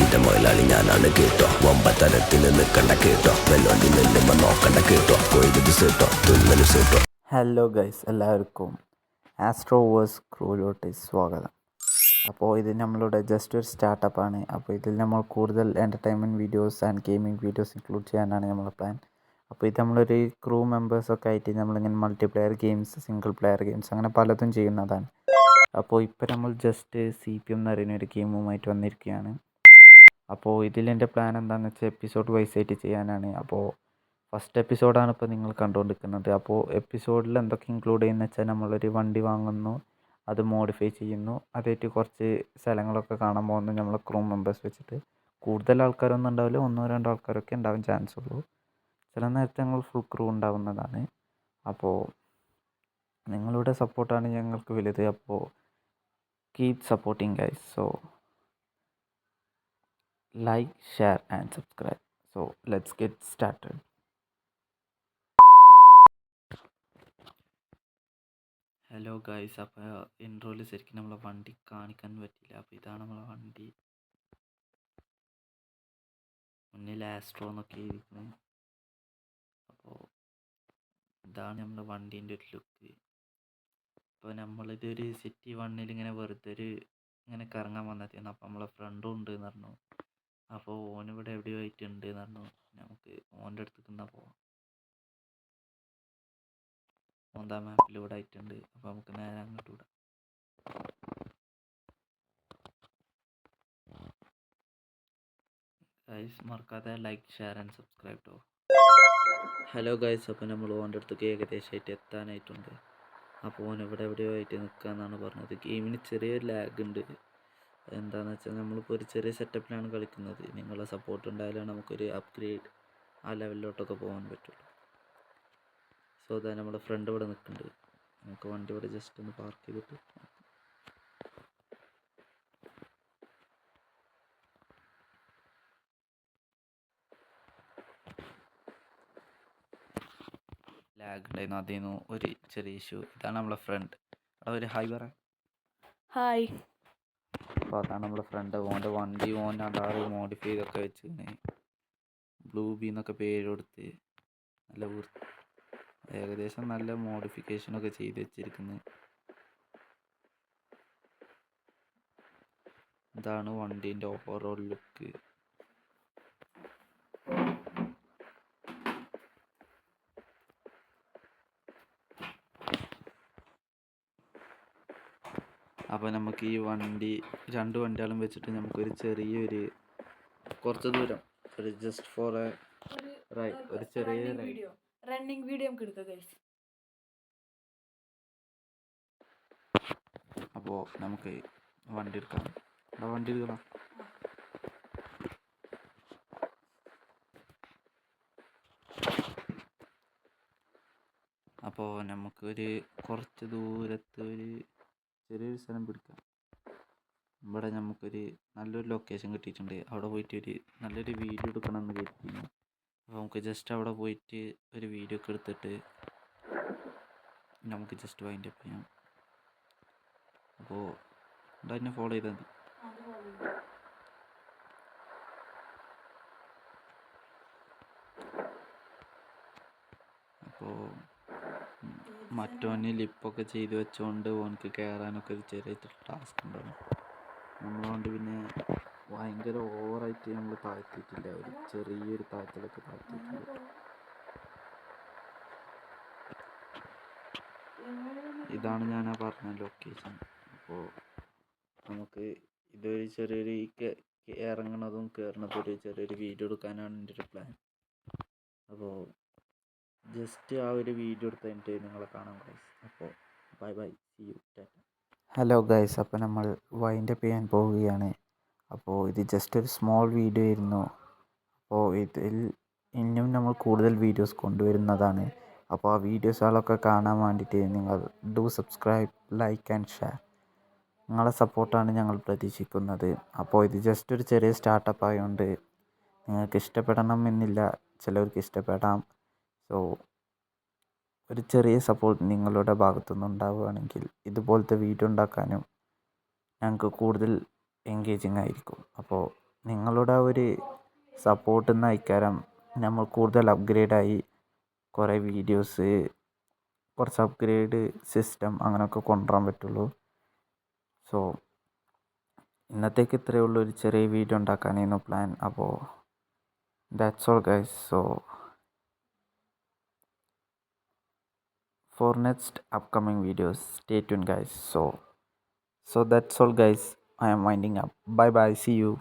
ബെഞ്ചിന്റെ മുതലാളി ഞാനാണ് കേട്ടോ. ഒമ്പതരത്തിന് നിൽക്കണ്ട കേട്ടോ. വെല്ലോണ്ടി നെല്ലുമ്പോ നോക്കണ്ട കേട്ടോ. കൊയ്ത് സേട്ടോ തുന്നല് സേട്ടോ. ഹലോ ഗൈസ്, എല്ലാവർക്കും ആസ്ട്രോവേഴ്സ് ക്രൂവിലോട്ട് സ്വാഗതം. അപ്പോൾ ഇത് നമ്മളുടെ ജസ്റ്റ് ഒരു സ്റ്റാർട്ടപ്പാണ്. അപ്പോൾ ഇതിൽ നമ്മൾ കൂടുതൽ entertainment videos and gaming videos include ചെയ്യാനാണ് നമ്മളെ പ്ലാൻ. അപ്പോൾ ഇത് നമ്മളൊരു ക്രൂ മെമ്പേഴ്സൊക്കെ ആയിട്ട് നമ്മളിങ്ങനെ multiplayer games, single player games അങ്ങനെ പലതും ചെയ്യുന്നതാണ്. അപ്പോൾ ഇപ്പോൾ നമ്മൾ ജസ്റ്റ് CPM എന്ന് പറയുന്ന ഒരു ഗെയിമുമായിട്ട് വന്നിരിക്കുകയാണ്. അപ്പോൾ ഇതിലെൻ്റെ പ്ലാൻ എന്താണെന്ന് വെച്ചാൽ എപ്പിസോഡ് വൈസ് ആയിട്ട് ചെയ്യാനാണ്. അപ്പോൾ ഫസ്റ്റ് എപ്പിസോഡാണ് ഇപ്പോൾ നിങ്ങൾ കണ്ടുകൊണ്ടിരിക്കുന്നത്. അപ്പോൾ എപ്പിസോഡിൽ എന്തൊക്കെ ഇൻക്ലൂഡ് ചെയ്യുന്നത് വെച്ചാൽ നമ്മളൊരു വണ്ടി വാങ്ങുന്നു, അത് മോഡിഫൈ ചെയ്യുന്നു, അതായിട്ട് കുറച്ച് സ്ഥലങ്ങളൊക്കെ കാണാൻ പോകുന്നു നമ്മൾ ക്രൂ മെമ്പേഴ്സ് വെച്ചിട്ട്. കൂടുതൽ ആൾക്കാരൊന്നും ഉണ്ടാവില്ല, 1-2 ആൾക്കാരൊക്കെ ഉണ്ടാവാൻ ചാൻസ് ഉള്ളൂ. ചില നേരത്തെ ഞങ്ങൾ ഫുൾ ക്രൂ ഉണ്ടാവുന്നതാണ്. അപ്പോൾ നിങ്ങളുടെ സപ്പോർട്ടാണ് ഞങ്ങൾക്ക് വലുത്. അപ്പോൾ keep supporting guys. So like, share and subscribe. So let's get started. Hello guys, അപ്പോൾ ഇൻട്രോയിൽ ശരിക്കും നമ്മളെ വണ്ടി കാണിക്കാൻ പറ്റില്ല. അപ്പോൾ ഇതാണ് നമ്മളെ വണ്ടി. മുന്നിൽ ആസ്ട്രോ എന്നൊക്കെ എഴുതിയിരിക്കുന്നത്. അപ്പോൾ ഇതാണ് നമ്മുടെ വണ്ടീൻ്റെ ഒരു ലുക്ക്. അപ്പോൾ നമ്മളിതൊരു സിറ്റി 1 ഇങ്ങനെ വെറുതെ ഇങ്ങനെ കറങ്ങാൻ വന്നതാണ്. അപ്പോൾ നമ്മളെ ഫ്രണ്ടും ഉണ്ട് എന്ന് പറഞ്ഞു. അപ്പോൾ ഓനിവിടെ എവിടെയോ ആയിട്ടുണ്ട് എന്ന് പറഞ്ഞു. നമുക്ക് ഓൻ്റെ അടുത്തേക്ക് എന്നാ പോവാം. ഓന്താ മാപ്പിൽ ഇവിടെ ആയിട്ടുണ്ട്. അപ്പോൾ നമുക്ക് നേരെ അങ്ങോട്ട് വിടാം. ഗൈസ് മറക്കാതെ ലൈക്ക്, ഷെയർ ആൻഡ് സബ്സ്ക്രൈബ് കേട്ടോ. ഹലോ ഗൈസ്, അപ്പോൾ നമ്മൾ ഓൻ്റെ അടുത്തേക്ക് ഏകദേശമായിട്ട് എത്താനായിട്ടുണ്ട്. അപ്പോൾ ഓൻ ഇവിടെ എവിടെയോ ആയിട്ട് നിൽക്കാമെന്നാണ് പറഞ്ഞത്. ഗെയിമിന് ചെറിയൊരു ലാഗ് ഉണ്ട്. എന്താണെന്ന് വെച്ചാൽ നമ്മളിപ്പോൾ ഒരു ചെറിയ സെറ്റപ്പിലാണ് കളിക്കുന്നത്. നിങ്ങളുടെ സപ്പോർട്ട് ഉണ്ടായാലാണ് നമുക്കൊരു അപ്ഗ്രേഡ് ആ ലെവലിലോട്ടൊക്കെ പോകാൻ പറ്റുള്ളൂ. സോ അതാ നമ്മുടെ ഫ്രണ്ട് ഇവിടെ നിൽക്കുന്നുണ്ട്. നമുക്ക് വണ്ടി ഇവിടെ ജസ്റ്റ് ഒന്ന് പാർക്ക് ചെയ്തിട്ട് ലാഗ് ഉണ്ടായിരുന്നു. അതിൽ ഒരു ചെറിയ ഇഷ്യൂ. ഇതാണ് നമ്മളെ ഫ്രണ്ട്. അവിടെ ഒരു ഹായ് പറ. ഹായ്. അപ്പോൾ അതാണ് നമ്മളെ ഫ്രണ്ട്. ഓൻ്റെ വണ്ടി ഓൻ അതാറ് മോഡിഫൈ ചെയ്തൊക്കെ വെച്ച് ബ്ലൂ ബി എന്നൊക്കെ പേര് കൊടുത്ത് നല്ല ഏകദേശം നല്ല മോഡിഫിക്കേഷനൊക്കെ ചെയ്ത് വെച്ചിരിക്കുന്നത്. ഇതാണ് വണ്ടീൻ്റെ ഓവറോൾ ലുക്ക്. അപ്പോൾ നമുക്ക് ഈ വണ്ടി 2 വണ്ടികളും വെച്ചിട്ട് നമുക്കൊരു ചെറിയൊരു കുറച്ച് ദൂരം ഒരു ജസ്റ്റ് ഫോർ എ റൈഡ്, ഒരു ചെറിയ റണ്ണിങ് വീഡിയോ നമുക്ക് എടുക്കാം ഗൈസ്. അപ്പോൾ നമുക്ക് വണ്ടി എടുക്കാം. വണ്ടി എടുക്കണം. അപ്പോൾ നമുക്കൊരു കുറച്ച് ദൂരത്ത് ഒരു ചെറിയൊരു സ്ഥലം പിടിക്കാം. ഇവിടെ നമുക്കൊരു നല്ലൊരു ലൊക്കേഷൻ കിട്ടിയിട്ടുണ്ട്. അവിടെ പോയിട്ട് ഒരു നല്ലൊരു വീഡിയോ എടുക്കണമെന്ന് കരുതിയിരുന്നു. അപ്പോൾ നമുക്ക് ജസ്റ്റ് അവിടെ പോയിട്ട് ഒരു വീഡിയോ ഒക്കെ എടുത്തിട്ട് നമുക്ക് ജസ്റ്റ് വൈൻഡ് അപ്പ് ചെയ്യാം. അപ്പോൾ എന്നെ ഫോളോ ചെയ്താൽ മതി. അപ്പോൾ മറ്റോന് ലിപ്പൊക്കെ ചെയ്ത് വെച്ചുകൊണ്ട് ഓനക്ക് കയറാനൊക്കെ ഒരു ചെറിയ ടാസ്ക് ഉണ്ടാവും. നമ്മളതുകൊണ്ട് പിന്നെ ഭയങ്കര ഓവറായിട്ട് നമ്മൾ താഴ്ത്തിയിട്ടില്ല. ഒരു ചെറിയൊരു താഴ്ത്തലൊക്കെ താഴ്ത്തിയിട്ടുണ്ട്. ഇതാണ് ഞാൻ ആ പറഞ്ഞ ലൊക്കേഷൻ. അപ്പോൾ നമുക്ക് ഇതൊരു ചെറിയൊരു ഇറങ്ങണതും കയറണതും ഒരു ചെറിയൊരു വീഡിയോ എടുക്കാനാണ് എൻ്റെ ഒരു പ്ലാൻ. അപ്പോൾ ജസ്റ്റ് ആ ഒരു വീഡിയോ എടുത്ത് കഴിഞ്ഞിട്ട് നിങ്ങളെ കാണാം ഗൈസ്. അപ്പോൾ bye bye, see you, tata. Hello guys, അപ്പോൾ നമ്മൾ വൈൻഡ് അപ്പ് ചെയ്യാൻ പോവുകയാണ്. അപ്പോൾ ഇത് ജസ്റ്റ് ഒരു സ്മോൾ വീഡിയോ ആയിരുന്നു. അപ്പോൾ ഇതിൽ ഇനിയും നമ്മൾ കൂടുതൽ വീഡിയോസ് കൊണ്ടുവരുന്നതാണ്. അപ്പോൾ ആ വീഡിയോസുകളൊക്കെ കാണാൻ വേണ്ടിയിട്ട് നിങ്ങൾ do subscribe, like and share. നിങ്ങളെ സപ്പോർട്ടാണ് ഞങ്ങൾ പ്രതീക്ഷിക്കുന്നത്. അപ്പോൾ ഇത് ജസ്റ്റ് ഒരു ചെറിയ സ്റ്റാർട്ടപ്പ് ആയതുകൊണ്ട് നിങ്ങൾക്ക് ഇഷ്ടപ്പെടണം എന്നില്ല, ചിലവർക്ക് ഇഷ്ടപ്പെടാം. സോ ഒരു ചെറിയ സപ്പോർട്ട് നിങ്ങളുടെ ഭാഗത്തുനിന്ന് ഉണ്ടാവുകയാണെങ്കിൽ ഇതുപോലത്തെ വീഡിയോ ഉണ്ടാക്കാനും ഞങ്ങൾക്ക് കൂടുതൽ എൻഗേജിങ് ആയിരിക്കും. അപ്പോൾ നിങ്ങളുടെ ആ ഒരു സപ്പോർട്ടിൽ നിന്ന് അയക്കാരം നമ്മൾ കൂടുതൽ അപ്ഗ്രേഡായി കുറേ വീഡിയോസ്, കുറച്ച് അപ്ഗ്രേഡ് സിസ്റ്റം അങ്ങനെയൊക്കെ കൊണ്ടുവരാൻ പറ്റുള്ളൂ. സോ ഇന്നത്തേക്ക് ഇത്രയേ ഉള്ളൂ. ഒരു ചെറിയ വീഡിയോ ഉണ്ടാക്കാനായിരുന്നു പ്ലാൻ. അപ്പോൾ that's all guys. So for next upcoming videos, stay tuned guys. So that's all guys. I am winding up. Bye bye, see you.